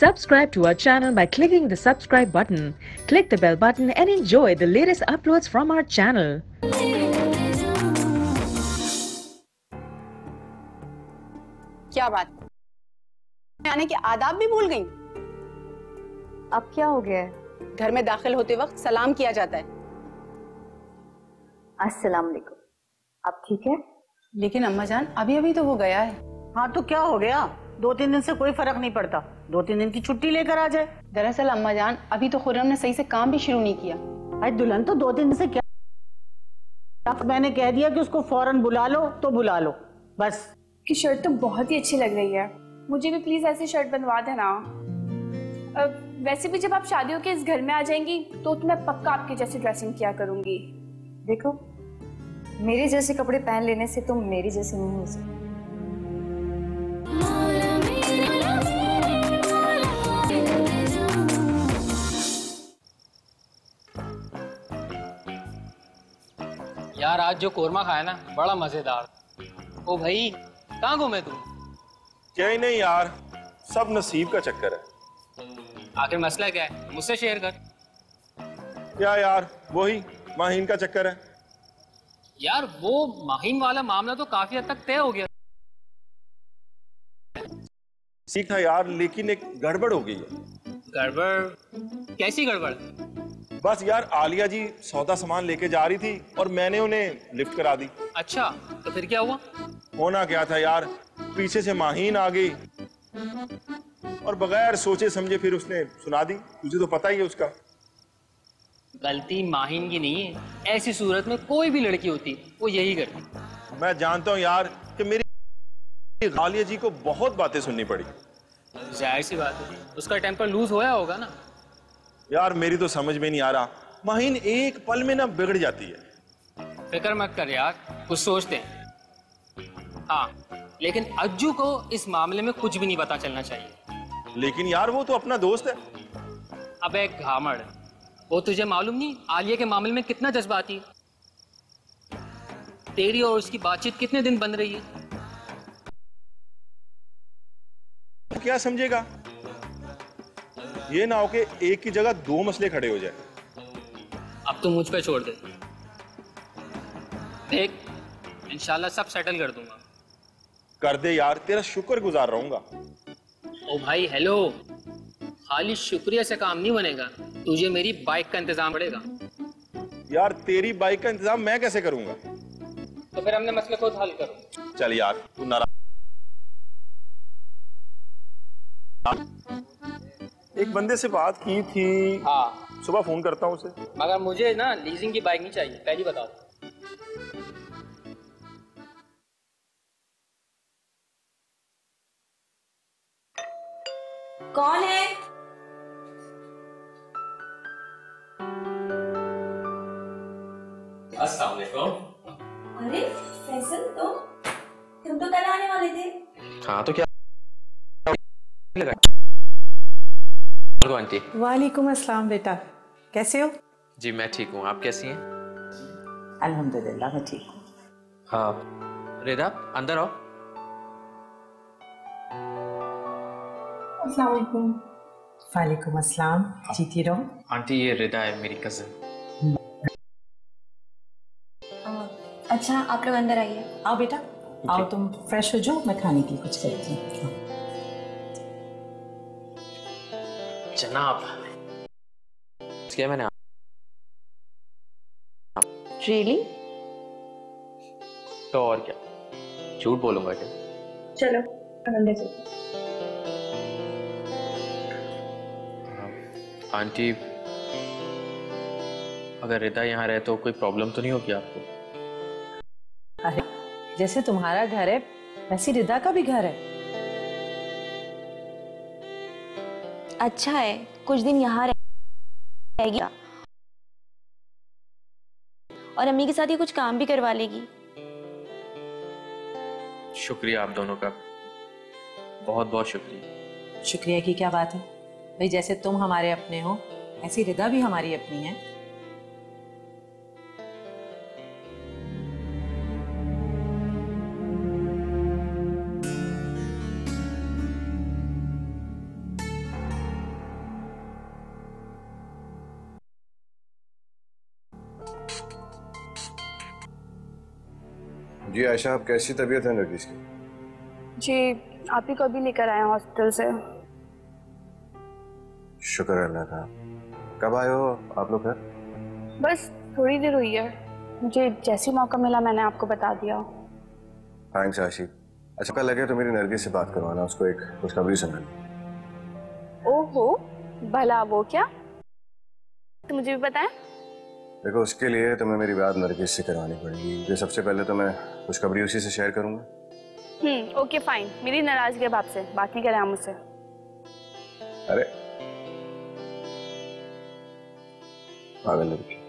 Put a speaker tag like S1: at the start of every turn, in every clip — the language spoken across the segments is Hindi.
S1: Subscribe to our channel by clicking the subscribe button. Click the bell button and enjoy the latest uploads from our channel.
S2: क्या बात, आने के आदाब भी भूल गई?
S3: अब क्या हो गया है?
S2: घर में दाखिल होते वक्त सलाम किया जाता है।
S3: अस्सलाम वालेकुम। अब ठीक है?
S2: लेकिन अम्मा जान, अभी अभी तो वो गया है।
S4: हाँ तो क्या हो गया? 2-3 दिन से कोई फर्क नहीं पड़ता। 2-3 दिन की छुट्टी लेकर आ जाए।
S2: दरअसल अम्मा जान, अभी तो खुर्रम ने सही से काम भी शुरू नहीं किया।
S4: अरे दुल्हन तो 2-3 दिन से क्या, मैंने कह दिया कि उसको फौरन बुला लो तो बुला लो बस।
S5: की शर्ट तो बहुत ही अच्छी लग रही है, मुझे भी प्लीज ऐसी शर्ट बनवा देना। वैसे भी जब आप शादियों के इस घर में आ जाएंगी तो मैं पक्का आपकी जैसी ड्रेसिंग किया करूंगी।
S3: देखो, मेरे जैसे कपड़े पहन लेने से तुम मेरी जैसी नहीं हो सकती।
S6: यार आज जो कोरमा खाया ना, बड़ा मजेदार। ओ भाई, कहाँ घूमे तू?
S7: क्या ही नहीं यार, सब नसीब का चक्कर है।
S6: आखिर मसला क्या है, मुझसे शेयर कर।
S7: क्या यार, वही माहीन का चक्कर है।
S6: यार वो माहीन वाला मामला तो काफी हद तक तय हो गया।
S7: ठीक था यार, लेकिन एक गड़बड़ हो गई है।
S6: गड़बड़? कैसी गड़बड़?
S7: बस यार, आलिया जी सौदा सामान लेके जा रही थी और मैंने उन्हें लिफ्ट करा दी।
S6: अच्छा, तो फिर क्या हुआ?
S7: होना क्या था यार, पीछे से माहीन आ गई और बगैर सोचे समझे फिर उसने सुना दी। तुझे तो पता ही है उसका।
S6: गलती माहीन की नहीं है, ऐसी सूरत में कोई भी लड़की होती वो यही करती।
S7: मैं जानता हूँ यार कि मेरी आलिया जी को बहुत बातें सुननी पड़ी।
S6: जाहिर सी बात है, उसका टेम्पर लूज होया होगा ना।
S7: यार मेरी तो समझ में नहीं आ रहा, माहीन एक पल में ना बिगड़ जाती है।
S6: फिक्र मत कर यार, कुछ सोचते हैं। हाँ, लेकिन अज्जू को इस मामले में कुछ भी नहीं पता चलना चाहिए।
S7: लेकिन यार वो तो अपना दोस्त है।
S6: अबे घामड़, वो तुझे मालूम नहीं आलिया के मामले में कितना जज्बाती है? तेरी और उसकी बातचीत कितने दिन बन रही है?
S7: क्या समझेगा? ये ना हो कि एक की जगह 2 मसले खड़े हो जाए।
S6: अब तो मुझ पे छोड़ दे, देख इंशाल्लाह सब सेटल कर दूंगा।
S7: कर दे यार, तेरा शुक्रगुजार रहूंगा।
S6: ओ भाई हेलो, खाली शुक्रिया से काम नहीं बनेगा, तुझे मेरी बाइक का इंतजाम पड़ेगा।
S7: यार तेरी बाइक का इंतजाम मैं कैसे करूंगा?
S6: तो फिर हमने मसले को हल करो।
S7: चल यार, तू नाराज। एक बंदे से बात की थी।
S6: हाँ,
S7: सुबह फोन करता हूँ उसे।
S6: मगर मुझे ना लीजिंग की बाइक नहीं चाहिए, पहली बताओ।
S8: कौन है?
S6: अस्सलाम वालेकुम।
S8: अरे फैसल, तुम तो कल आने वाले थे।
S9: हाँ तो क्या लगा? आंटी।
S4: वालेकुम अस्सलाम बेटा, कैसे हो?
S9: जी मैं ठीक हूँ, आप कैसी हैं?
S4: अल्हम्दुलिल्लाह मैं ठीक हूँ।
S9: हाँ रिदा, अंदर आओ।
S4: अस्सलाम वालेकुम। वालेकुम अस्सलाम, जीती रहो।
S9: आंटी ये रिदा है, मेरी कजिन।
S8: अच्छा आप लोग अंदर आइए।
S4: आओ बेटा, आओ तुम फ्रेश हो जाओ, मैं खाने के लिए कुछ करती हूँ।
S9: जनाब क्या मैंने
S3: रियली?
S9: तो और क्या, झूठ बोलूंगा क्या?
S8: चलो अंदर चलो।
S9: आंटी अगर रिदा यहाँ रहे तो कोई प्रॉब्लम तो नहीं होगी आपको?
S4: अरे जैसे तुम्हारा घर है वैसे रिदा का भी घर है।
S8: अच्छा है, कुछ दिन यहाँ रहेगी और अम्मी के साथ ही कुछ काम भी करवा लेगी।
S9: शुक्रिया आप दोनों का, बहुत बहुत शुक्रिया।
S4: शुक्रिया की क्या बात है भाई, जैसे तुम हमारे अपने हो ऐसी रिदा भी हमारी अपनी है।
S10: जी आयशा, आप कैसी तबीयत है नरगिस की?
S5: जी आप ही को अभी लेकर आए हॉस्पिटल से।
S10: शुक्र है अल्लाह का। कब आए हो आप लोग घर?
S5: बस थोड़ी देर हुई है, मुझे जैसे ही मौका मिला मैंने आपको बता दिया।
S10: थैंक्स आशी। अच्छा कल लगे तो मेरी नरगिस से बात करवाना, उसको एक खुशखबरी सुनानी।
S5: ओहो भला वो क्या, तो मुझे भी बताएं।
S10: देखो उसके लिए तुम्हें मेरी बात नरगिस से करवानी पड़ेगी। ये सबसे पहले तो मैं खुशखबरी उसी से शेयर करूंगा।
S5: ओके फाइन, मेरी नाराजगी अब आपसे, बात नहीं करें आप मुझसे।
S10: अरे पागल लड़की।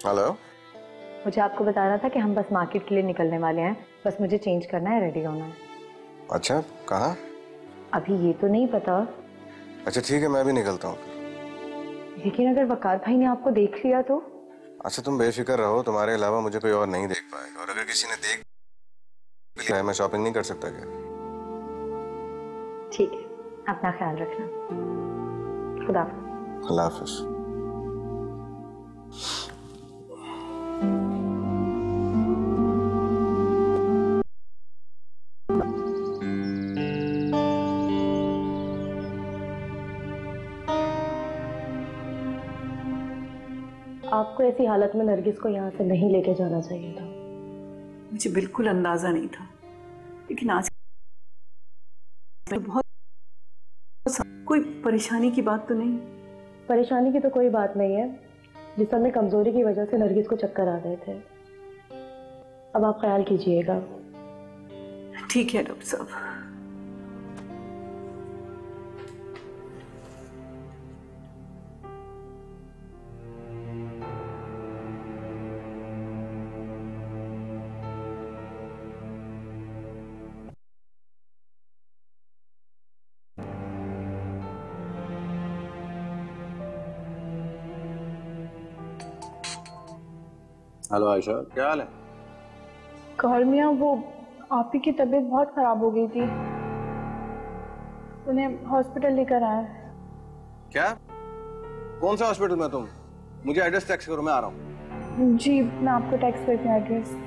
S10: हेलो,
S3: मुझे आपको बताना था कि हम बस मार्केट के लिए निकलने वाले हैं, बस मुझे चेंज करना है, रेडी होना है।
S10: अच्छा कहाँ?
S3: अभी ये तो नहीं पता।
S10: अच्छा ठीक है, मैं भी निकलता हूँ।
S3: लेकिन अगर वकार भाई ने आपको देख लिया तो?
S10: अच्छा तुम बेफिक्र रहो, तुम्हारे अलावा मुझे कोई और नहीं देख पाएगा, और अगर किसी ने देख लिया मैं शॉपिंग नहीं कर सकता क्या?
S3: ठीक है, अपना ख्याल रखना। खुदा
S10: अल्लाह हाफिज।
S3: आपको ऐसी हालत में नरगिस को यहाँ से नहीं लेके जाना चाहिए था।
S11: मुझे बिल्कुल अंदाजा नहीं था, लेकिन आज बहुत कोई परेशानी की बात तो नहीं?
S3: परेशानी की तो कोई बात नहीं है, जिस्म में कमजोरी की वजह से नरगिस को चक्कर आ गए थे। अब आप ख्याल कीजिएगा।
S11: ठीक है डॉक्टर साहब।
S10: हेलो आयशा, क्या हाल है?
S5: कहर मियाँ, वो आप ही की तबीयत बहुत खराब हो गई थी, उन्हें हॉस्पिटल लेकर आए।
S10: क्या? कौन सा हॉस्पिटल में तुम? मुझे एड्रेस टेक्स्ट करो, मैं आ रहा हूँ।
S5: जी मैं आपको टेक्स्ट करती हूँ एड्रेस।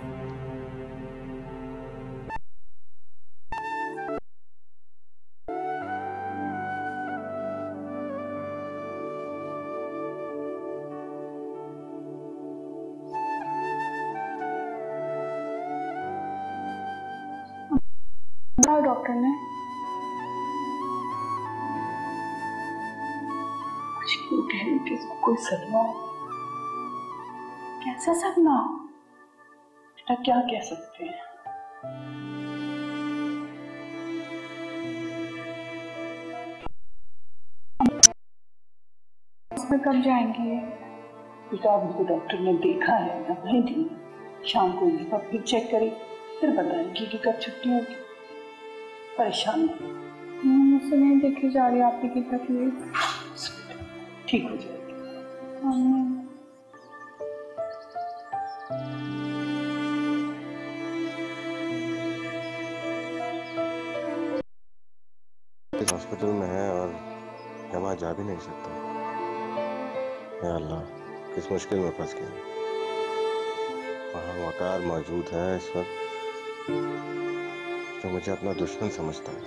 S5: डॉक्टर ने
S11: कह रही थी इसको कोई सदमा। कैसा सदमा? बेटा क्या कह सकते हैं?
S5: उसमें कब जाएंगे?
S11: बेटा अभी तो डॉक्टर ने देखा है, दवाई दी, शाम को एक बार फिर चेक करें, फिर बताएंगे कि कब छुट्टी होगी। परेशान
S5: मुझसे नहीं देखी जा रही आपकी की तकलीफ।
S11: ठीक हो जाएगी।
S10: हॉस्पिटल में है और मैं वहाँ जा भी नहीं सकता। या अल्लाह, किस मुश्किल में फंस गया। वहाँ वकार मौजूद है इस वक्त, जो मुझे अपना दुश्मन समझता है।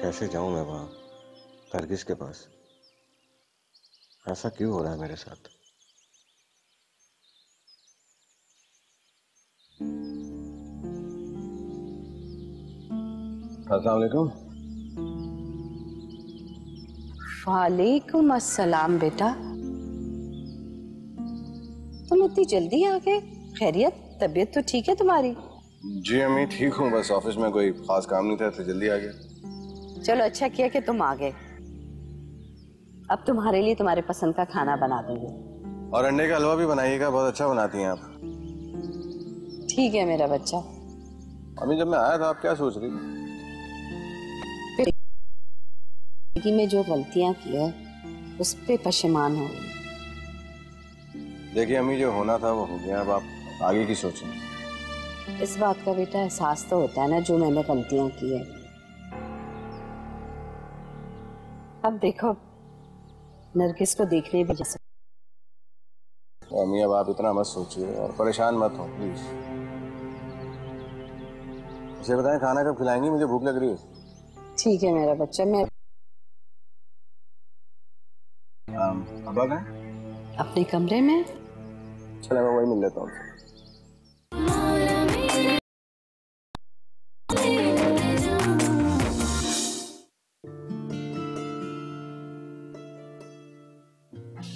S10: कैसे जाऊं मैं वहां नरगिस के पास? ऐसा क्यों हो रहा है मेरे साथ? अस्सलाम वालेकुम।
S12: वालेकुम अस्सलाम। बेटा तुम इतनी जल्दी आ गए, खैरियत? तबीयत तो ठीक है तुम्हारी?
S10: जी अम्मी ठीक हूँ, बस ऑफिस में कोई खास काम नहीं था तो जल्दी आ गया।
S12: चलो अच्छा किया कि तुम आ गए। अब तुम्हारे लिए तुम्हारे पसंद का खाना बना देंगे।
S10: और अंडे का हलवा भी बनाइएगा, बहुत अच्छा बनाती हैं आप।
S12: ठीक है मेरा बच्चा।
S10: अभी जब मैं आया था आप क्या सोच रही थी?
S12: जिंदगी में जो गलतियां की है उस पे पशेमान हो गई।
S10: देखिए अम्मी, जो होना था वो हो गया, अब आप आगे की सोचें।
S12: इस बात का बेटा एहसास तो होता है ना जो मैंने गलतियां की है। अब देखो नरगिस को देखने भी जा सकते।
S10: अम्मी अब आप इतना मत सोचिए और परेशान मत हो प्लीज। इसे बताएं खाना कब खिलाएंगी, मुझे भूख लग रही है।
S12: ठीक है मेरा बच्चा, मैं
S10: अब्बा कहाँ?
S12: अपने कमरे में।
S10: चलो मैं वही मिल लेता हूँ।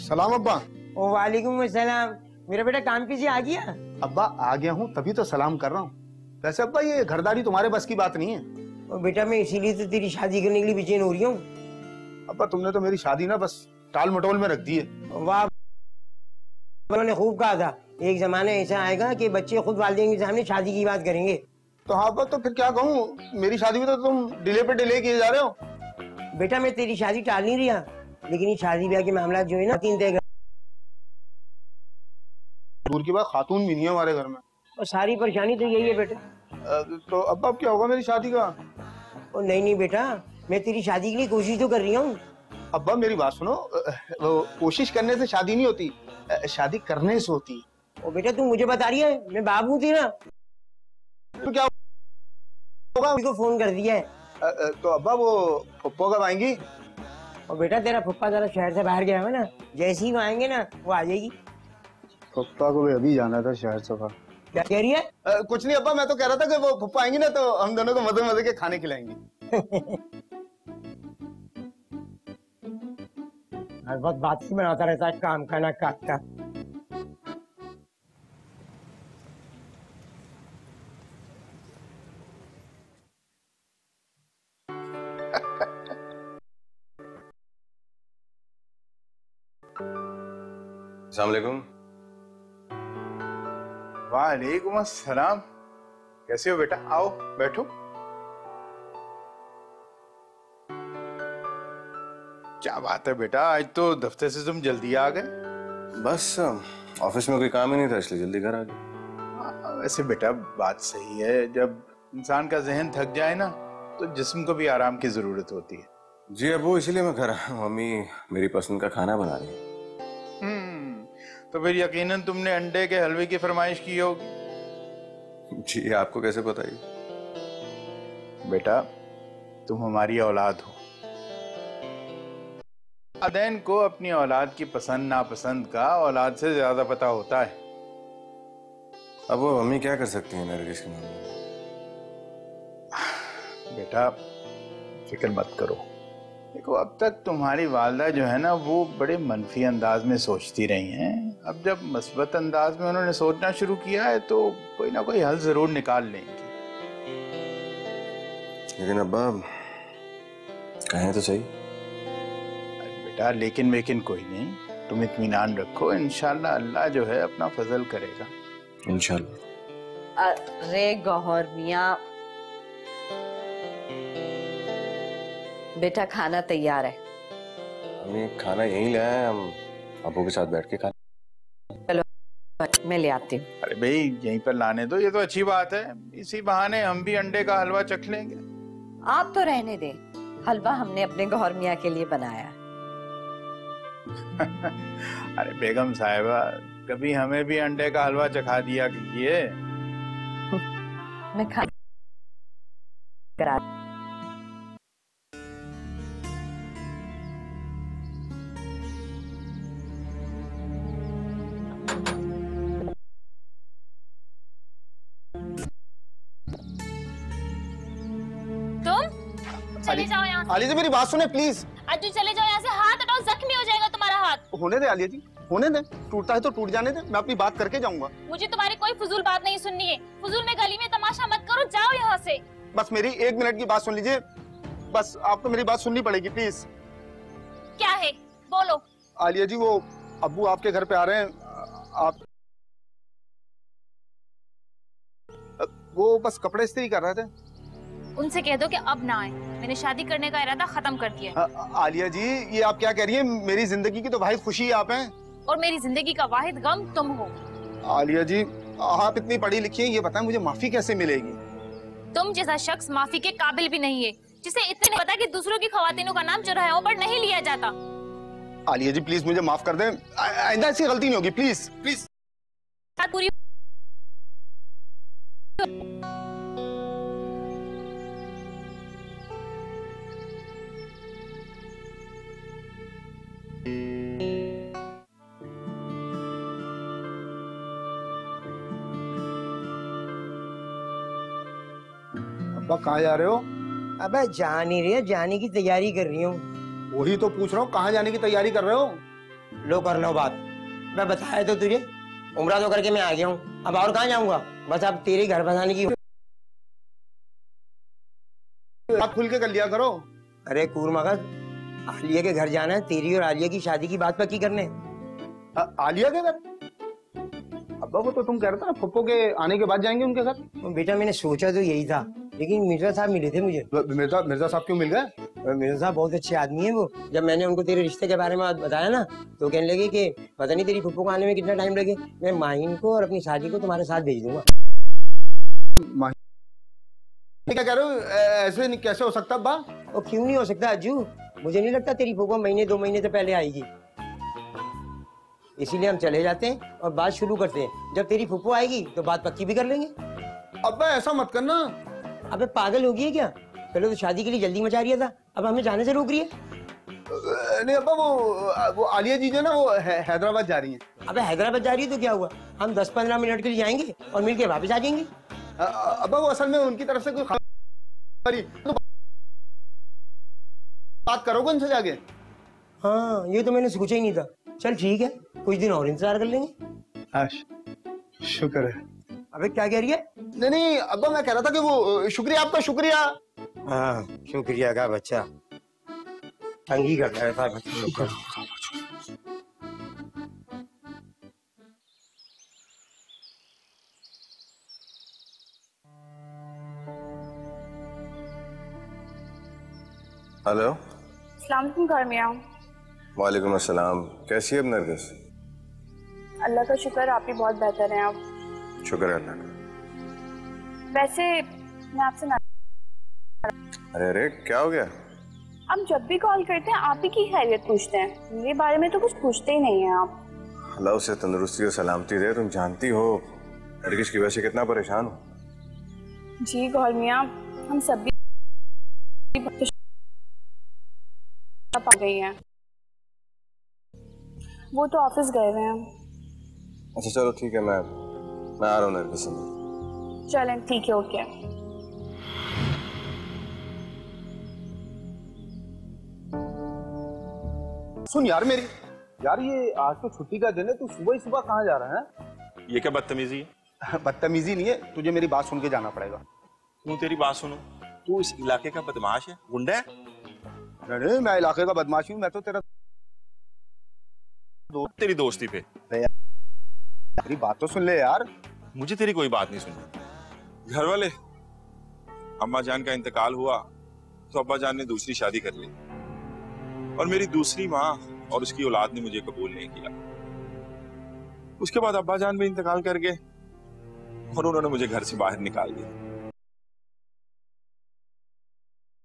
S13: सलाम अब्बा।
S14: वालेकुम अस्सलाम। मेरा बेटा काम पे से आ गया?
S13: अब्बा आ गया हूँ तभी तो सलाम कर रहा हूँ। वैसे अब्बा ये घरदारी तुम्हारे बस की बात नहीं है।
S14: और बेटा मैं इसीलिए तो तेरी शादी करने के लिए बेचैन हो रही हूँ।
S13: अब्बा तुमने तो मेरी शादी ना बस टाल मटोल में रख दी है।
S14: वाह, उन्होंने खूब कहा था एक जमाना ऐसा आएगा कि बच्चे खुद वालिदैन के सामने शादी की बात करेंगे।
S13: तो हाँ अब्बा, तो फिर क्या कहूँ, मेरी शादी में तो तुम डिले पे डिले किए जा रहे हो।
S14: बेटा मैं तेरी शादी टाल नहीं रहा, लेकिन ये शादी ब्याह के मामला जो है ना तीन तय
S13: दूर की बात खातून भी नहीं है हमारे घर में।
S14: और सारी परेशानी तो यही है बेटा।
S13: तो अब्बा अब क्या होगा मेरी शादी का?
S14: और नहीं बेटा, मैं तेरी शादी के लिए कोशिश तो कर रही हूँ।
S13: अब्बा मेरी बात सुनो, वो कोशिश करने से शादी नहीं होती, शादी करने से होती है।
S14: और बेटा तू मुझे बता रही है, मैं बाप हूँ तेरा।
S13: तो क्या होगा?
S14: उनको फोन कर दिया है।
S13: तो अब्बा वो पप्पो कब आएंगी?
S14: और बेटा तेरा पप्पा जरा शहर से बाहर गया है ना, जैसे ही वो आएंगे ना वो आ जाएगी।
S13: पप्पा को भी अभी जाना था शहर से बाहर।
S14: क्या कह रही है?
S13: कुछ नहीं अब्बा, मैं तो कह रहा था कि वो पप्पा आएंगी ना तो हम दोनों को मजे मजे के खाने खिलाएंगी।
S14: हर वक्त बात ही बनाता रहता है, काम का ना काट का।
S10: अस्सलाम वालेकुम।
S15: वालेकुम अस्सलाम। कैसे हो बेटा? आओ बैठो। क्या बात है बेटा, आज तो दफ्तर से तुम जल्दी आ गए।
S10: बस ऑफिस में कोई काम ही नहीं था इसलिए जल्दी घर आ गए।
S15: वैसे बेटा बात सही है, जब इंसान का जहन थक जाए ना तो जिस्म को भी आराम की जरूरत होती है।
S10: जी अबू, इसीलिए मैं घर आया हूँ। मम्मी मेरी पसंद का खाना बना रही है।
S15: तो फिर यकीनन तुमने अंडे के हलवे की फरमाइश की होगी।
S10: जी आपको कैसे पता ये?
S15: बेटा तुम हमारी औलाद हो। वालिदैन को अपनी औलाद की पसंद नापसंद का औलाद से ज्यादा पता होता है।
S10: अब वो मम्मी क्या कर सकती है नरगिस के मामले में?
S15: बेटा फिक्र मत करो। देखो अब तक तुम्हारी वालदा जो है ना वो बड़े मनफी अंदाज में सोचती रही हैं। अब जब मस्बत अंदाज में उन्होंने सोचना शुरू किया है तो कोई ना कोई हल जरूर निकाल लेंगी।
S10: लेकिन अब्बा कहें तो सही।
S15: बेटा लेकिन कोई नहीं, तुम इत्मीनान रखो, इंशाल्लाह अल्लाह जो है अपना फजल करेगा।
S10: इंशाल्लाह।
S12: अरे गौहर मियां, बेटा खाना तैयार है।
S10: हमें खाना यहीं ले आए, हम अब्बू के साथ बैठ के खा।
S12: चलो मैं ले आती हूँ।
S15: अरे भाई यहीं पर लाने दो, ये तो अच्छी बात है। इसी बहाने हम भी अंडे का हलवा चख लेंगे।
S12: आप तो रहने दे, हलवा हमने अपने गौहर मियां के लिए बनाया।
S15: अरे बेगम साहिबा, कभी हमें भी अंडे का हलवा चखा दिया कीजिए।
S12: मैं खा करा।
S16: चले जाओ यहाँ से।
S13: आलिया जी मेरी बात सुने प्लीज।
S16: अज्जू चले जाओ यहाँ से, हाथ हटाओ, जख्मी हो जाएगा तुम्हारा हाथ।
S13: होने दे आलिया जी, होने दे, टूटता है तो टूट जाने दे, मैं अपनी बात करके जाऊंगा।
S16: मुझे तुम्हारी कोई फजूल बात नहीं सुननी है। फजूल में गली में तमाशा मत करो, जाओ यहाँ से।
S13: बस मेरी 1 मिनट की बात सुन लीजिए, बस आपको मेरी बात सुननी पड़ेगी प्लीज।
S16: क्या है बोलो।
S13: आलिया जी वो अब्बू आपके घर पे आ रहे हैं, आप वो बस कपड़े इस्त्री कर रहे थे।
S16: उनसे कह दो कि अब ना आए, मैंने शादी करने का इरादा खत्म कर दिया।
S13: आलिया जी, ये आप क्या कह रही हैं? मेरी जिंदगी की तो वाहिद खुशी आप हैं।
S16: और मेरी जिंदगी का वाहिद गम तुम हो।
S13: आलिया जी, आप इतनी पढ़ी लिखी हैं, ये बताएं मुझे माफी कैसे मिलेगी?
S16: तुम जैसा शख्स माफी के काबिल भी नहीं है, जिसे इतने पता कि दूसरों की खवातीनों का नाम चौराहों पर नहीं लिया जाता।
S13: आलिया जी प्लीज मुझे माफ कर दें, आइंदा ऐसी गलती नहीं होगी, प्लीज प्लीज।
S16: पूरी
S13: अब्बा कहाँ जा रहे हो?
S14: अबे जा नहीं रही है, जाने की तैयारी कर रही हूँ।
S13: वही तो पूछ रहा हूँ, कहाँ जाने की तैयारी कर रहे हो?
S14: लो कर लो बात। मैं बताया तो तुझे, उम्रा तो करके मैं आ गया हूँ, अब और कहाँ जाऊंगा? बस अब तेरे घर बसाने की
S13: बात खुल के कर लिया करो।
S14: अरे कूरमगज, आलिया के घर जाना है, तेरी और आलिया की शादी की बात पक्की करने।
S13: आलिया के घर? अब्बा वो तो तुम कह रहे थे ना फुप्पो के आने के बाद जाएंगे उनके घर।
S14: बेटा मैंने सोचा तो यही था, लेकिन मिर्जा साहब मिले थे मुझे।
S13: मिर्जा साहब क्यों मिल गए?
S14: मिर्जा साहब बहुत अच्छे आदमी है वो। जब मैंने उनको तेरे रिश्ते के बारे में बताया ना, तो कहने लगे कि पता नहीं तेरी फुप्पो को आने में कितना टाइम लगे, मैं माहिन को और अपनी शादी को तुम्हारे साथ भेज दूंगा।
S13: क्या कह रहे हो? ऐसे नहीं कैसे हो सकता अब्बा?
S14: वो क्यों नहीं हो सकता अज्जू? मुझे नहीं लगता तेरी फुप्पो महीने 2 महीने से पहले आएगी, इसीलिए हम चले जाते हैं और बात शुरू करते हैं। जब तेरी फुप्पो आएगी तो बात पक्की भी कर लेंगे।
S13: अब्बा ऐसा मत करना।
S14: अबे पागल हो गई है क्या? पहले तो शादी के लिए जल्दी मचा रही था, अब हमें जाने से रोक रही है।
S13: नहीं अब्बा, वो आलिया जी जो ना वो हैदराबाद जा रही हैं।
S14: अबे हैदराबाद जा रही है तो क्या हुआ, हम 10-15 मिनट के लिए जाएंगे और मिलके वापस आ जाएंगे।
S13: अब्बा वो असल में उनकी तरफ से कोई खबर तो बात करोगे उनसे जाके?
S14: हाँ ये तो मैंने सोचा ही नहीं था। चल ठीक है, कुछ दिन और इंतजार कर लेंगे।
S13: शुक्र है।
S14: अबे क्या कह रही है?
S13: नहीं अब्बा मैं कह रहा था कि वो शुक्रिया, आपका शुक्रिया।
S14: हाँ शुक्रिया का बच्चा, तंग ही करता रहता है बच्चे लोग का।
S10: हेलो।
S5: अस्सलाम वालेकुम गर्मिया।
S10: वालेकुम अस्सलाम। कैसी है अब नरगिस?
S5: अल्लाह का शुक्र, आप भी बहुत बेहतर हैं। आप?
S10: शुक्र है अल्लाह का।
S5: वैसे मैं आपसे ना...
S10: अरे क्या हो गया?
S5: हम जब भी कॉल करते हैं आप ही की खैरियत पूछते हैं, मेरे बारे में तो कुछ पूछते ही नहीं हैं आप।
S10: अल्लाह उसे तंदुरुस्ती और सलामती दे। तुम जानती हो नरगिस की वजह से कितना परेशान हूँ।
S5: जी गौरमिया, हम सब भी पा गई हैं। वो तो ऑफिस गए हुए हैं।
S10: अच्छा चलो ठीक है, मैं आ रहा हूँ नरगिस।
S5: चलें ठीक है, ओके।
S13: सुन यार मेरी, यार ये आज तो छुट्टी का दिन है, तू सुबह ही सुबह कहाँ जा रहा है?
S7: ये क्या बदतमीजी है?
S13: बदतमीजी नहीं है, तुझे मेरी बात सुन के जाना पड़ेगा।
S7: क्यों तेरी बात सुनूं? तू इस इलाके का बदमाश है, गुंडा है?
S13: नहीं मैं इलाके का बदमाश हूँ, मैं तो तेरा
S7: तेरी दोस्ती पे।
S13: मेरी बात तो सुन ले यार।
S7: मुझे तेरी कोई बात नहीं सुननी। घर वाले, अम्मा जान का इंतकाल हुआ तो अब्बा जान ने दूसरी शादी कर ली और मेरी दूसरी माँ और उसकी औलाद ने मुझे कबूल नहीं किया। उसके बाद अब्बा जान भी इंतकाल कर गए और उन्होंने मुझे घर से बाहर निकाल दिया।